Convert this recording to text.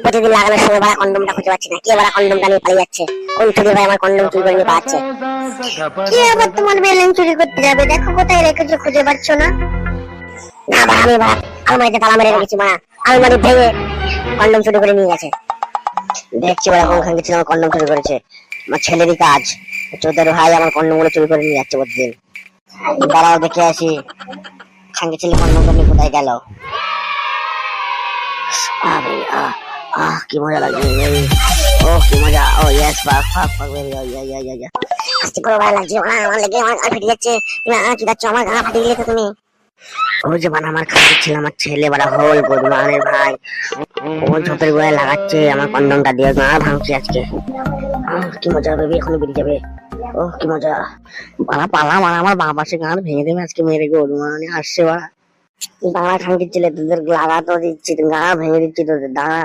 প্রতিদিন লাগানোর সময় বাড়া কন্ডমটা খুঁজে পাচ্ছি না, কে বাড়া কন্ডমটা নিয়ে পালিয়ে যাচ্ছে, কোন চুরি ভাই আমার কন্ডম চুরি করে নিয়ে পাচ্ছে। কি আবার তোমার বেলুন চুরি করতে যাবে, দেখো কোথায় রেখেছো খুঁজে পাচ্ছ না। না বাড়া আমি বাড়া আলমারিতে তালা মেরে রেখেছি, বাড়া আলমারি ভেঙে কন্ডম চুরি করে নিয়ে গেছে। দেখছি বাড়া কোন খানকে ছিল আমার কন্ডম চুরি করেছে, আমার ছেলেরই কাজ। চোদ্দের ভাই আমার কন্ডম গুলো চুরি করে নিয়ে যাচ্ছে প্রতিদিন। দাঁড়াও দেখে আসি খানকে ছেলে কন্ডম নিয়ে কোথায় গেল। কি মজা লাগছে, ও কি মজা, ও ইয়েস বাহ ফাক ফাক বেবি, ও ইয়া ইয়া ইয়া। আজকে পুরো ভালো লাগছে, আমার লেগে আমার গা ফেটে যাচ্ছে। তুমি কি যাচ্ছ, আমার গা ফাটিয়ে দিলে তো তুমি। ও যে বানা আমার খাচ্ছে ছিল আমার ছেলে বাড়া হোল গোদমানের ভাই, ও ঝোপের গোড়ায় লাগাচ্ছে আমার কন্ডমটা দিয়ে গা ভাঙছি আজকে। কি মজা বেবি, এখনো বেরিয়ে যাবে। ও কি মজা বাড়া, পালা মারা আমার বাঁ পাশে গান ভেঙে দেবে আজকে মেরে গোদমানে আসছে বাড়া। বাংলা খানকির ছেলে তোদের লাগা তো দিচ্ছি, গা ভেঙে দিচ্ছি তোদের দাঁড়া।